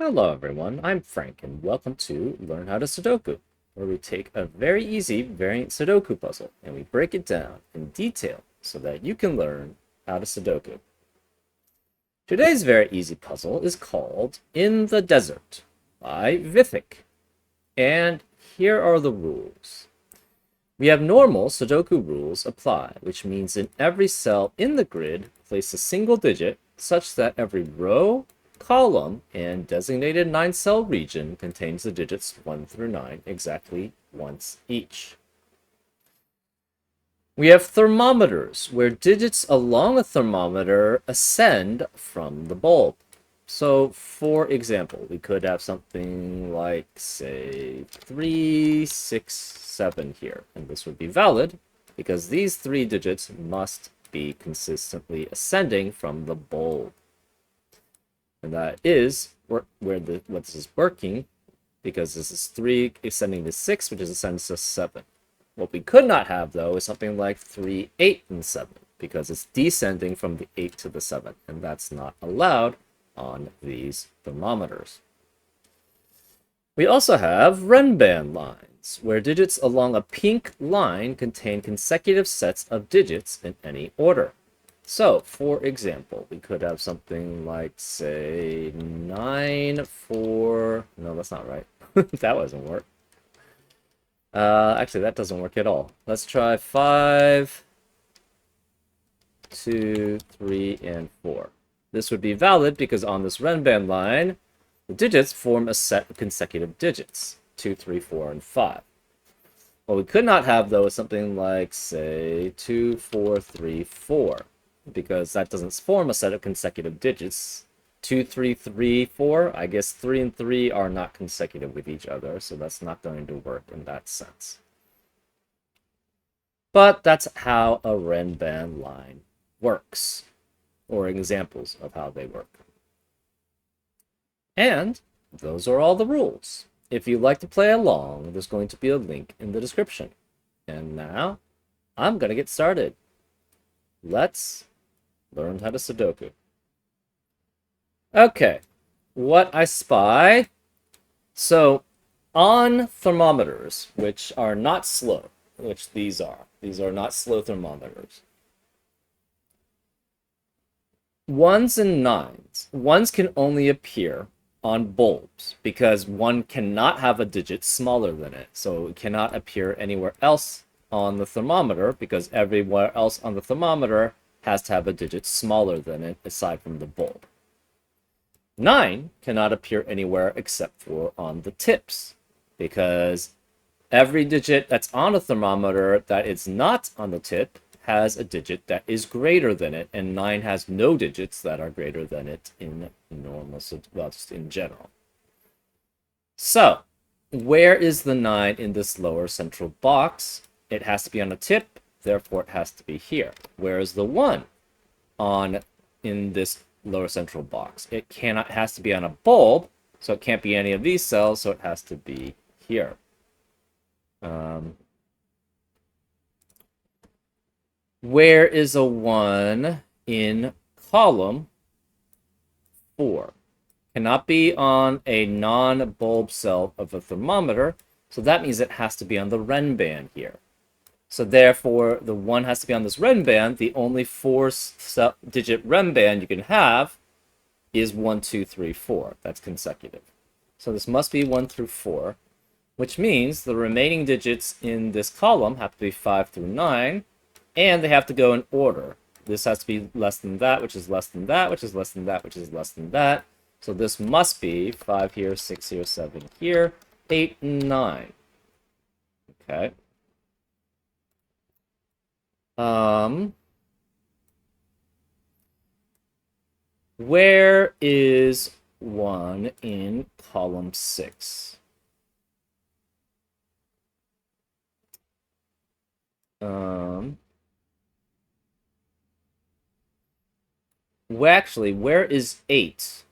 Hello everyone, I'm Frank and welcome to Learn How to Sudoku, where we take a very easy variant Sudoku puzzle and we break it down in detail so that you can learn how to Sudoku. Today's very easy puzzle is called In the Desert by Vithik, and here are the rules. We have normal Sudoku rules apply, which means in every cell in the grid, place a single digit such that every row, column, and designated 9-cell region contains the digits 1 through 9 exactly once each. We have thermometers, where digits along a thermometer ascend from the bulb. So, for example, we could have something like, say, 3, 6, 7 here, and this would be valid because these three digits must be consistently ascending from the bulb. And that is what this is working, because this is 3 ascending to 6, which is ascending to 7. What we could not have, though, is something like 3, 8, and 7, because it's descending from the 8 to the 7, and that's not allowed on these thermometers. We also have Renban lines, where digits along a pink line contain consecutive sets of digits in any order. So, for example, we could have something like, say, 9, 4... No, that's not right. That doesn't work. Actually, that doesn't work at all. Let's try 5, 2, 3, and 4. This would be valid because on this Renban line, the digits form a set of consecutive digits, 2, 3, 4, and 5. What we could not have, though, is something like, say, 2, 4, 3, 4. Because that doesn't form a set of consecutive digits. 2, 3, 3, 4. I guess 3 and 3 are not consecutive with each other, so that's not going to work in that sense. But that's how a Renban line works, or examples of how they work. And those are all the rules. If you'd like to play along, there's going to be a link in the description. And now, I'm going to get started. Let's learn how to Sudoku. Okay, what I spy. So, on thermometers, which are not slow, which these are not slow thermometers. Ones and nines. Ones can only appear on bulbs because one cannot have a digit smaller than it. So it cannot appear anywhere else on the thermometer because everywhere else on the thermometer has to have a digit smaller than it aside from the bulb. 9 cannot appear anywhere except for on the tips because every digit that's on a thermometer that is not on the tip has a digit that is greater than it, and 9 has no digits that are greater than it in normal, well, just in general. So, where is the 9 in this lower central box? It has to be on a tip, therefore it has to be here. Where is the 1 in this lower central box? It has to be on a bulb, so it can't be any of these cells, so it has to be here. Where is a 1 in column 4? Cannot be on a non-bulb cell of a thermometer, so that means it has to be on the Renban here. So therefore, the 1 has to be on this Renban. The only 4-digit Renban you can have is 1, 2, 3, 4. That's consecutive. So this must be 1 through 4, which means the remaining digits in this column have to be 5 through 9, and they have to go in order. This has to be less than that, which is less than that, which is less than that, which is less than that. So this must be 5 here, 6 here, 7 here, 8, and 9. Okay. Where is 1 in column 6? Well, actually, where is 8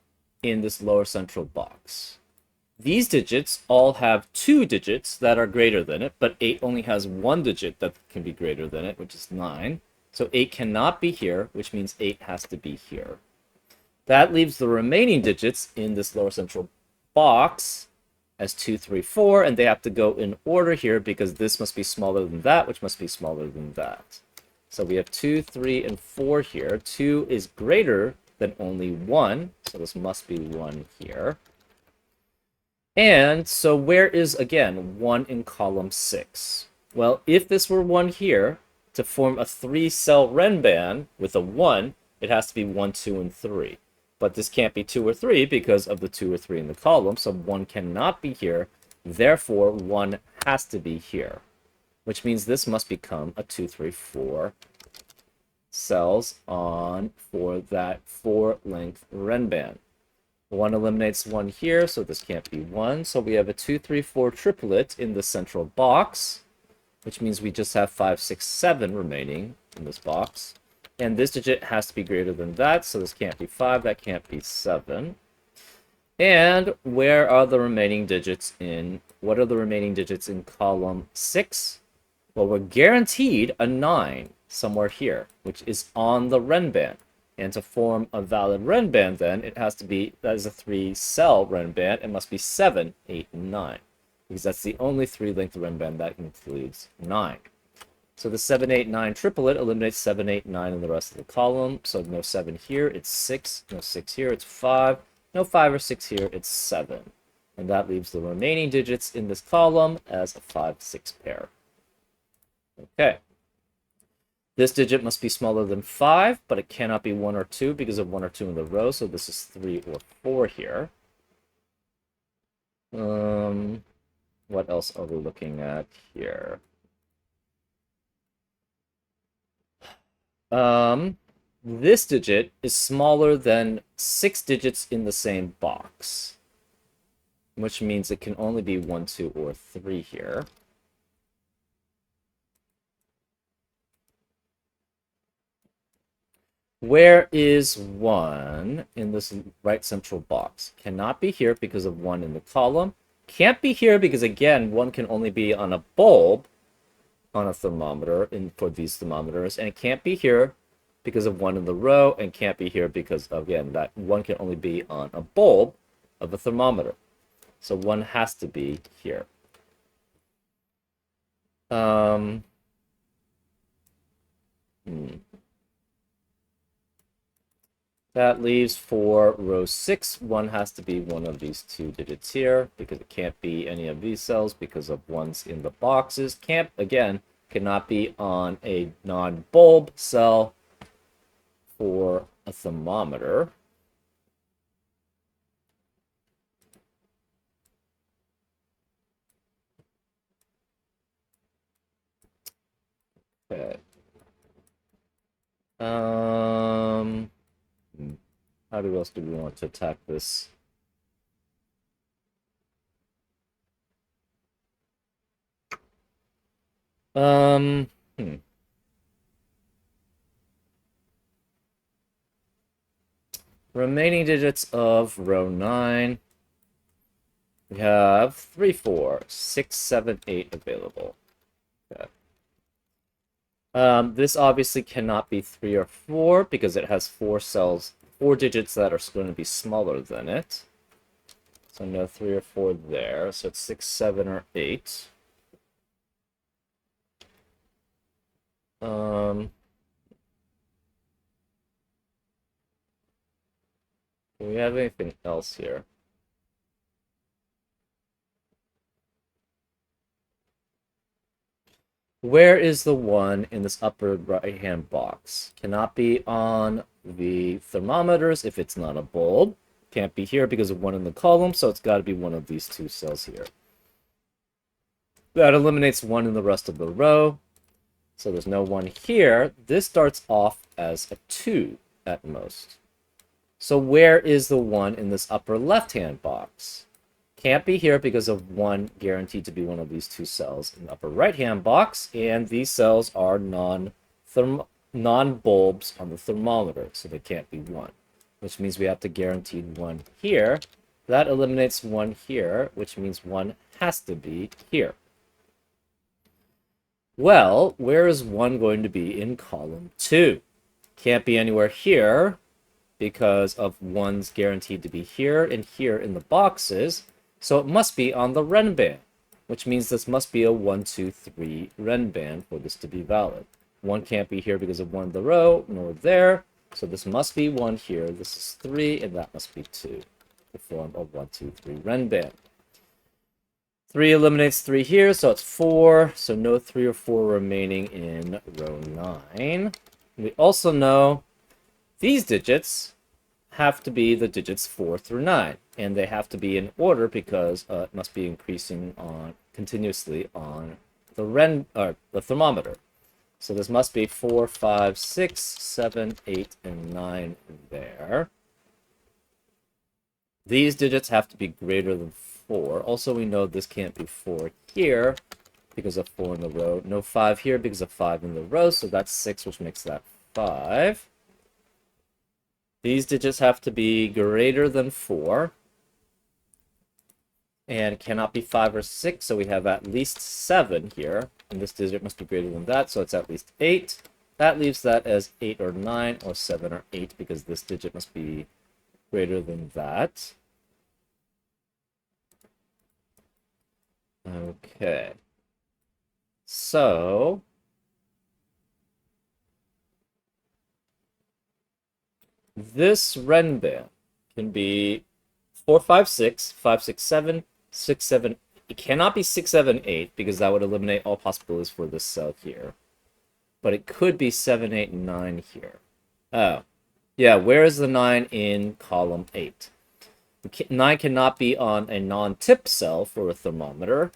in this lower central box? These digits all have 2 digits that are greater than it, but 8 only has 1 digit that can be greater than it, which is 9. So 8 cannot be here, which means 8 has to be here. That leaves the remaining digits in this lower central box as 2, 3, 4, and they have to go in order here because this must be smaller than that, which must be smaller than that. So we have 2, 3, and 4 here. 2 is greater than only 1, so this must be 1 here. And so where is, again, 1 in column 6? Well, if this were 1 here, to form a 3-cell Renban with a 1, it has to be 1, 2, and 3. But this can't be 2 or 3 because of the 2 or 3 in the column, so 1 cannot be here. Therefore, 1 has to be here, which means this must become a 2, 3, 4 cells on for that 4-length Renban. 1 eliminates 1 here, so this can't be 1. So we have a 2, 3, 4 triplet in the central box, which means we just have 5, 6, 7 remaining in this box. And this digit has to be greater than that, so this can't be 5, that can't be 7. And where are the remaining digits in, what are the remaining digits in column 6? Well, we're guaranteed a 9 somewhere here, which is on the Renban. And to form a valid Renban, then, it has to be, that is a 3-cell Renban, it must be 7, 8, and 9. Because that's the only 3-length Renban that includes 9. So the 7, 8, 9 triplet eliminates 7, 8, 9 in the rest of the column. So no 7 here, it's 6. No 6 here, it's 5. No 5 or 6 here, it's 7. And that leaves the remaining digits in this column as a 5, 6 pair. Okay. This digit must be smaller than 5, but it cannot be 1 or 2 because of 1 or 2 in the row. So this is 3 or 4 here. What else are we looking at here? This digit is smaller than 6 digits in the same box, which means it can only be 1, 2, or 3 here. Where is 1 in this right central box? Cannot be here because of 1 in the column. Can't be here because, again, 1 can only be on a bulb on a thermometer for these thermometers, and it can't be here because of 1 in the row, and can't be here because, again, that 1 can only be on a bulb of a thermometer. So 1 has to be here. That leaves for row 6, 1 has to be one of these 2 digits here, because it can't be any of these cells because of 1's in the boxes. Can't, again, cannot be on a non-bulb cell for a thermometer. Okay. How else do we want to attack this? Remaining digits of row 9. We have 3, 4, 6, 7, 8 available. Okay. This obviously cannot be 3 or 4 because it has 4 cells, 4 digits that are going to be smaller than it. So no 3 or 4 there. So it's 6, 7, or 8. Do we have anything else here? Where is the 1 in this upper right-hand box? Cannot be on the thermometers if it's not a bulb. Can't be here because of 1 in the column, so it's got to be one of these 2 cells here. That eliminates 1 in the rest of the row. So there's no 1 here. This starts off as a 2 at most. So where is the 1 in this upper left-hand box? Can't be here because of 1 guaranteed to be one of these 2 cells in the upper right-hand box, and these cells are non-bulbs on the thermometer, so they can't be 1, which means we have to guarantee 1 here. That eliminates 1 here, which means 1 has to be here. Well, where is 1 going to be in column 2? Can't be anywhere here because of 1's guaranteed to be here and here in the boxes, so it must be on the renban, which means this must be a 1, 2, 3 renban for this to be valid. 1 can't be here because of 1 in the row, nor there, so this must be 1 here, this is 3, and that must be 2, to form a 1, 2, 3 renban. 3 eliminates 3 here, so it's 4, so no 3 or 4 remaining in row 9. We also know these digits have to be the digits 4 through 9, and they have to be in order because it must be increasing on continuously on the thermometer. So this must be 4, 5, 6, 7, 8, and 9 there. These digits have to be greater than 4. Also, we know this can't be 4 here because of 4 in the row. No 5 here because of 5 in the row, so that's 6, which makes that 5. These digits have to be greater than 4. And cannot be 5 or 6, so we have at least 7 here. And this digit must be greater than that, so it's at least 8. That leaves that as 8 or 9 or 7 or 8 because this digit must be greater than that. Okay. So this renban can be 4, 5, 6, 5, 6, 7, 6, 7. It cannot be 6, 7, 8 because that would eliminate all possibilities for this cell here. But it could be 7, 8, and 9 here. Oh. Yeah, where is the 9 in column 8? 9 cannot be on a non-tip cell for a thermometer.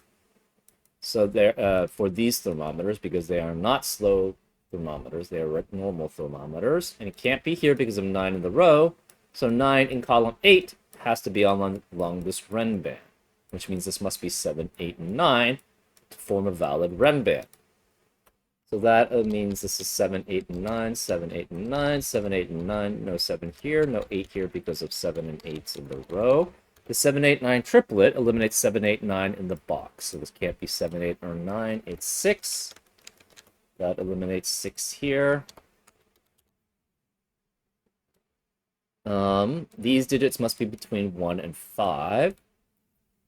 So there, for these thermometers, because they are not slow thermometers, they are normal thermometers. And it can't be here because of 9 in the row. So 9 in column 8 has to be along this renban, which means this must be 7, 8, and 9 to form a valid renban. So that means this is 7, 8, and 9, 7, 8, and 9, 7, 8, and 9, no 7 here, no 8 here because of 7 and 8s in the row. The 7, 8, 9 triplet eliminates 7, 8, 9 in the box. So this can't be 7, 8, or 9, it's 6. That eliminates 6 here. These digits must be between 1 and 5.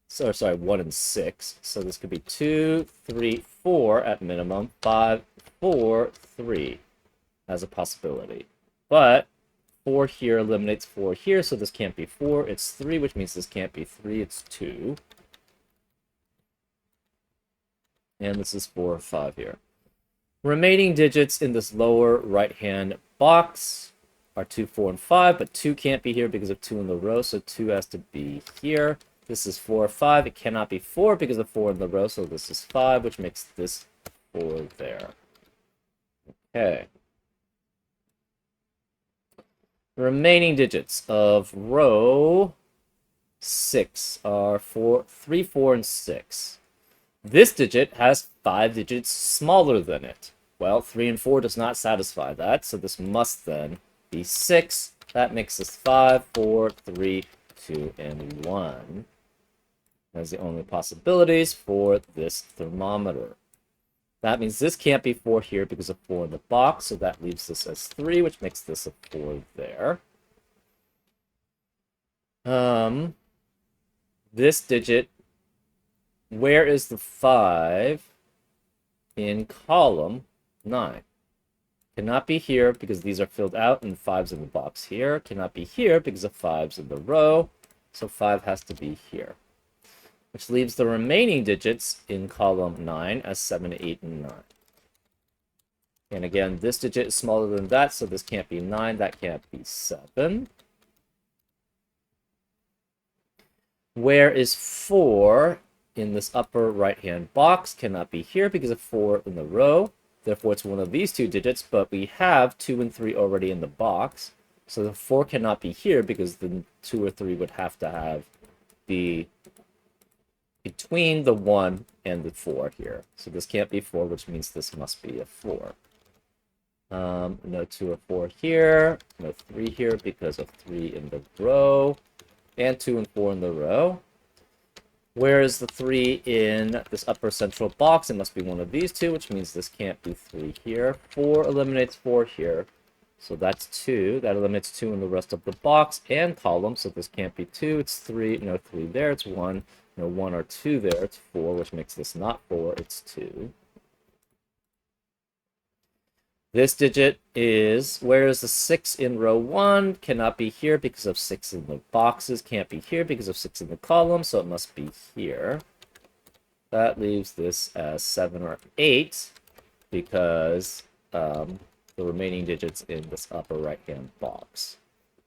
So, sorry, 1 and 6. So this could be 2, 3, 4 at minimum, 5, 4, 3 as a possibility. But 4 here eliminates 4 here, so this can't be 4. It's 3, which means this can't be 3. It's 2. And this is 4 or 5 here. Remaining digits in this lower right-hand box are 2, 4, and 5, but 2 can't be here because of 2 in the row, so 2 has to be here. This is 4 or 5. It cannot be 4 because of 4 in the row, so this is 5, which makes this 4 there. Okay. The remaining digits of row 6 are 3, 4, and 6. This digit has 5 digits smaller than it. Well, 3 and 4 does not satisfy that, so this must then be 6. That makes this 5, 4, 3, 2, and 1. That's the only possibilities for this thermometer. That means this can't be 4 here because of 4 in the box, so that leaves this as 3, which makes this a 4 there. This digit, where is the 5 in column 9? Cannot be here because these are filled out and 5's in the box here. Cannot be here because of 5's in the row, so 5 has to be here, which leaves the remaining digits in column 9 as 7, 8, and 9. And again, this digit is smaller than that, so this can't be 9, that can't be 7. Where is 4 in this upper right-hand box? Cannot be here because of 4 in the row. Therefore, it's one of these two digits, but we have 2 and 3 already in the box. So the 4 cannot be here because the 2 or 3 would have to be between the 1 and the 4 here. So this can't be 4, which means this must be a 4. No 2 or 4 here. No 3 here because of 3 in the row. And 2 and 4 in the row. Where is the 3 in this upper central box? It must be one of these two, which means this can't be 3 here. 4 eliminates 4 here. So that's 2. That eliminates 2 in the rest of the box and column, so this can't be 2. It's 3. No 3 there. It's 1. No 1 or 2 there. It's 4, which makes this not 4. It's 2. This digit is, where is the 6 in row 1? Cannot be here because of 6 in the boxes. Can't be here because of 6 in the column, so it must be here. That leaves this as 7 or 8 because the remaining digits in this upper right-hand box.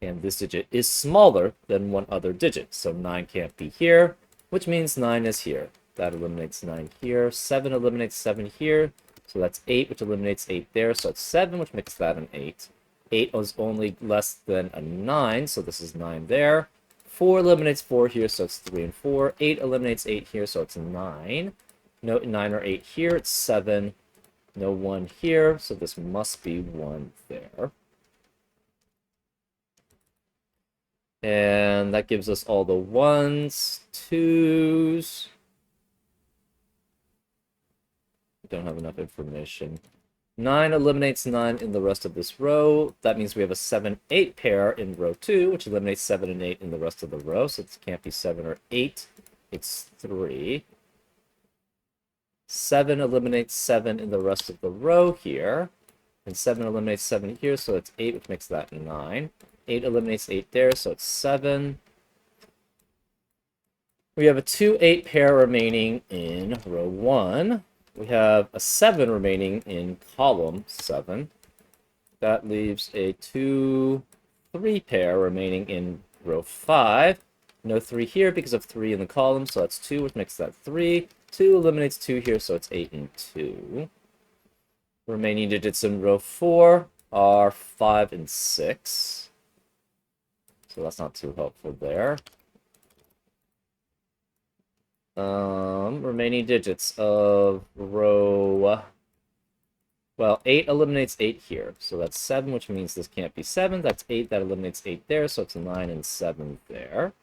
And this digit is smaller than one other digit, so 9 can't be here, which means 9 is here. That eliminates 9 here. 7 eliminates 7 here, so that's 8, which eliminates 8 there, so it's 7, which makes that an 8. 8 was only less than a 9, so this is 9 there. 4 eliminates 4 here, so it's 3 and 4. 8 eliminates 8 here, so it's 9. No 9 or 8 here, it's 7. No 1 here, so this must be 1 there. And that gives us all the 1s, 2s. Don't have enough information. 9 eliminates 9 in the rest of this row. That means we have a 7-8 pair in row 2, which eliminates 7 and 8 in the rest of the row. So it can't be 7 or 8. It's 3. 7 eliminates 7 in the rest of the row here. And 7 eliminates 7 here, so it's 8, which makes that 9. 8 eliminates 8 there, so it's 7. We have a 2-8 pair remaining in row 1. We have a 7 remaining in column 7. That leaves a 2-3 pair remaining in row 5. No 3 here because of 3 in the column, so that's 2, which makes that 3. 2 eliminates 2 here, so it's 8 and 2. Remaining digits in row 4 are 5 and 6. So that's not too helpful there. Remaining digits of row... Well, 8 eliminates 8 here, so that's 7, which means this can't be 7. That's 8, that eliminates 8 there, so it's 9 and 7 there.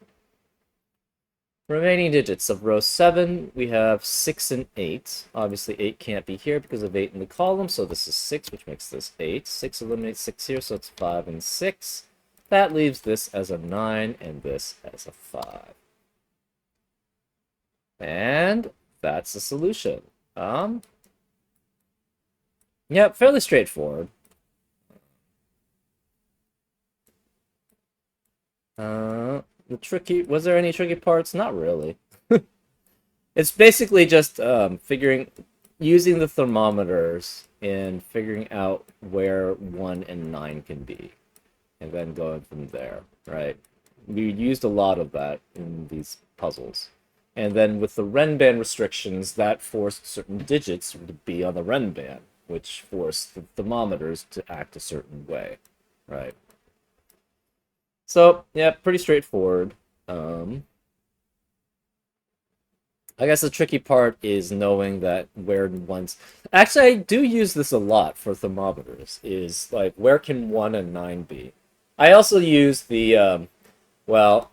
Remaining digits of row 7, we have 6 and 8. Obviously, 8 can't be here because of 8 in the column, so this is 6, which makes this 8. 6 eliminates 6 here, so it's 5 and 6. That leaves this as a 9 and this as a 5. And that's the solution. Yeah, fairly straightforward. Was there any tricky parts? Not really. It's basically just using the thermometers and figuring out where 1 and 9 can be, and then going from there, right? We used a lot of that in these puzzles. And then with the Renban restrictions, that forced certain digits to be on the Renban, which forced the thermometers to act a certain way, right? So, yeah, pretty straightforward. I guess the tricky part is knowing that where one's... Actually, I do use this a lot for thermometers, is like, where can 1 and 9 be? I also use the, well,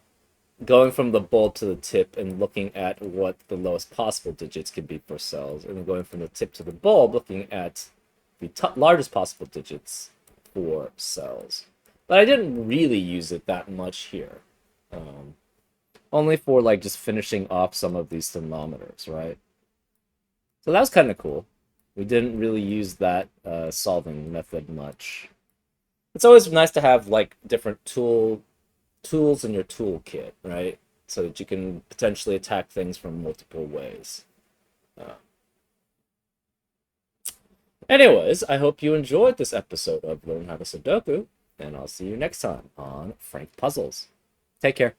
going from the bulb to the tip and looking at what the lowest possible digits can be for cells, and then going from the tip to the bulb, looking at the largest possible digits for cells. But I didn't really use it that much here. Only for, like, just finishing off some of these thermometers, right? So that was kind of cool. We didn't really use that solving method much. It's always nice to have, like, different tools in your toolkit, right? So that you can potentially attack things from multiple ways. Anyways, I hope you enjoyed this episode of Learn How to Sudoku, and I'll see you next time on Frank Puzzles. Take care.